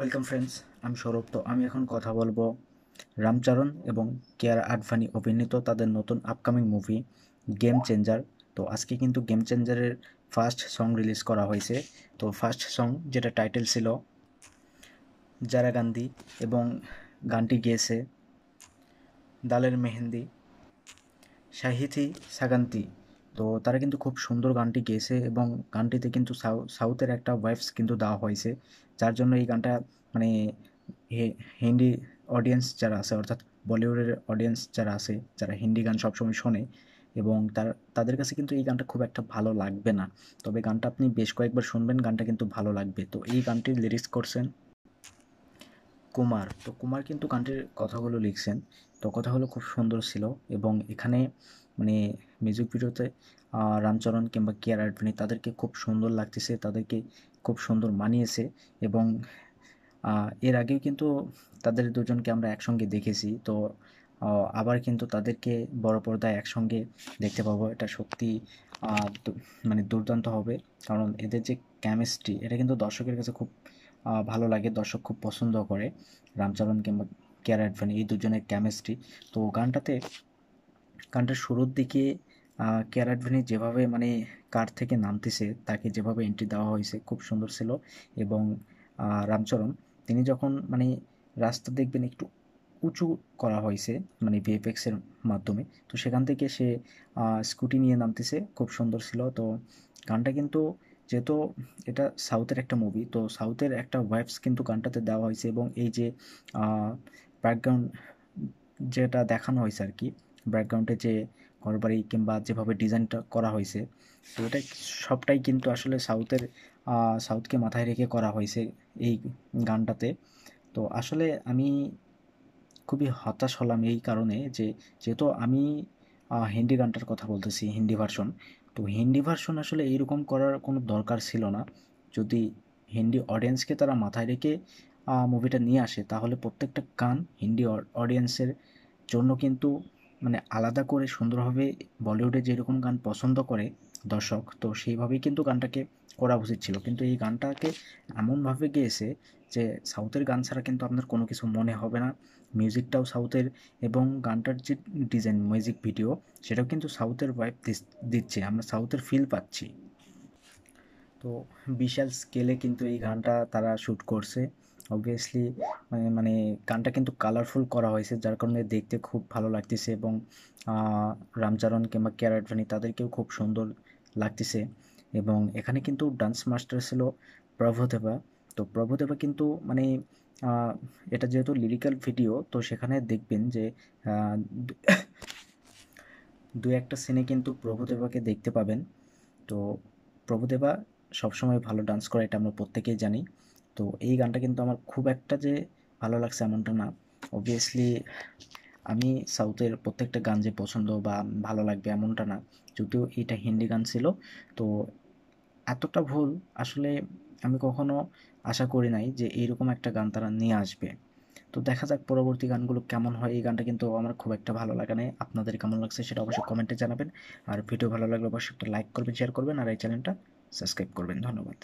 Welcome friends, আমি সৌরভ। তো আমি এখন কথা বলবো রামচরণ এবং কিয়ারা আডভানি অভিনীত তাদের নতুন আপকামিং মুভি গেম চেঞ্জার। তো আজকে কিন্তু গেম চেঞ্জারের ফার্স্ট সং রিলিজ করা হয়েছে। তো ফার্স্ট সং যেটা টাইটেল ছিল যারা গান্ধী, এবং গানটি গেয়েছে দালের মেহেন্দি, শাহিথি সাগান্তি। তো তারা কিন্তু খুব সুন্দর গানটি গেয়েছে এবং গানটিতে কিন্তু সাউথের একটা ওয়াইবস কিন্তু দেওয়া হয়েছে, যার জন্য এই গানটা মানে হিন্দি অডিয়েন্স যারা আছে, অর্থাৎ বলিউডের অডিয়েন্স যারা আছে, যারা হিন্দি গান সবসময় শোনে, এবং তাদের কাছে কিন্তু এই গানটা খুব একটা ভালো লাগবে না। তবে গানটা আপনি বেশ কয়েকবার শুনবেন, গানটা কিন্তু ভালো লাগবে। তো এই গানটির লিরিক্স করছেন কুমার। তো কুমার কিন্তু গানটির কথাগুলো লিখছেন। তো কথাগুলো খুব সুন্দর ছিল, এবং এখানে মানে মিউজিক ভিডিওতে রামচরণ কিংবা কিয়ারা আডবাণী তাদেরকে খুব সুন্দর লাগতেছে, তাদেরকে খুব সুন্দর মানিয়েছে। এবং এর আগেও কিন্তু তাদের দুজনকে আমরা একসঙ্গে দেখেছি। তো আবার কিন্তু তাদেরকে বড় পর্দায় একসঙ্গে দেখতে পাবো, এটা সত্যি মানে দুর্দান্ত হবে। কারণ এদের যে কেমিস্ট্রি, এটা কিন্তু দর্শকের কাছে খুব ভালো লাগে, দর্শক খুব পছন্দ করে রামচরণ কিংবা কিয়ারা আডবাণী এই দুজনের কেমিস্ট্রি। তো গানটার শুরুর দিকে কিয়ারা আডবাণী যেভাবে মানে কার থেকে নামতেছে, তাকে যেভাবে এন্ট্রি দেওয়া হয়েছে খুব সুন্দর ছিল। এবং রামচরণ তিনি যখন মানে রাস্তা দেখবেন একটু উঁচু করা হয়েছে মানে ভিএফএক্স এর মাধ্যমে, তো সেখান থেকে সে স্কুটি নিয়ে নামতেছে, খুব সুন্দর ছিল। তো গানটা কিন্তু যেহেতু এটা সাউথের একটা মুভি, তো সাউথের একটা ওয়াইবস কিন্তু গানটাতে দেওয়া হয়েছে। এবং এই যে ব্যাকগ্রাউন্ড যেটা দেখানো হয়েছে আর কি, ব্যাকগ্রাউন্ডে যে ঘরবাড়ি কিংবা যেভাবে ডিজাইনটা করা হয়েছে, তো এটা সবটাই কিন্তু আসলে সাউথকে মাথায় রেখে করা হয়েছে এই গানটাতে। তো আসলে আমি খুবই হতাশ হলাম এই কারণে যে যেহেতু আমি হিন্দি গানটার কথা বলতেছি, হিন্দি ভার্সন। তো হিন্দি ভার্সন আসলে এইরকম করার কোনো দরকার ছিল না। যদি হিন্দি অডিয়েন্সকে তারা মাথায় রেখে মুভিটা নিয়ে আসে, তাহলে প্রত্যেকটা গান হিন্দি অডিয়েন্সের জন্য কিন্তু মানে আলাদা করে সুন্দরভাবে বলিউডে যেরকম গান পছন্দ করে দর্শক, তো সেইভাবেই কিন্তু গানটাকে করা উচিত ছিল। কিন্তু এই গানটাকে এমনভাবে গেয়েছে যে সাউথের গান ছাড়া কিন্তু আপনার কোনো কিছু মনে হবে না। মিউজিকটাও সাউথের, এবং গানটার যে ডিজাইন মিউজিক ভিডিও, সেটাও কিন্তু সাউথের ভাইব দিচ্ছে, আমরা সাউথের ফিল পাচ্ছি। তো বিশাল স্কেলে কিন্তু এই গানটা তারা শ্যুট করছে অবভিয়াসলি। মানে গানটা কিন্তু কালারফুল করা হয়েছে, যার কারণে দেখতে খুব ভালো লাগতেছে। এবং রামচরণ কিংবা কিয়ারা আডবাণী তাদেরকেও খুব সুন্দর লাগতেছে। এবং এখানে কিন্তু ডান্স মাস্টার ছিল প্রভুদেবা। তো প্রভুদেবা কিন্তু মানে আহ, এটা যেহেতু লিরিক্যাল ভিডিও, তো সেখানে দেখবেন যে আহ, দু দু একটা সিনে কিন্তু প্রভুদেবাকে দেখতে পাবেন। তো প্রভুদেবা সবসময় ভালো ডান্স করে, এটা আমরা প্রত্যেকেই জানি। তো এই গানটা কিন্তু আমার খুব একটা যে ভালো লাগছে এমনটা না। অবভিয়াসলি আমি সাউথের প্রত্যেকটা গান যে পছন্দ বা ভালো লাগবে এমনটা না, যদিও এটা হিন্দি গান ছিল। তো এতটা ভুল আসলে আমি কখনো আশা করি নাই যে এইরকম একটা গান তারা নিয়ে আসবে। তো দেখা যাক পরবর্তী গানগুলো কেমন হয়। এই গানটা কিন্তু আমার খুব একটা ভালো লাগা নেই, আপনাদের কেমন লাগছে সেটা অবশ্যই কমেন্টে জানাবেন। আর ভিডিও ভালো লাগলে অবশ্যই একটা লাইক করবেন, শেয়ার করবেন, আর এই চ্যানেলটা সাবস্ক্রাইব করবেন। ধন্যবাদ।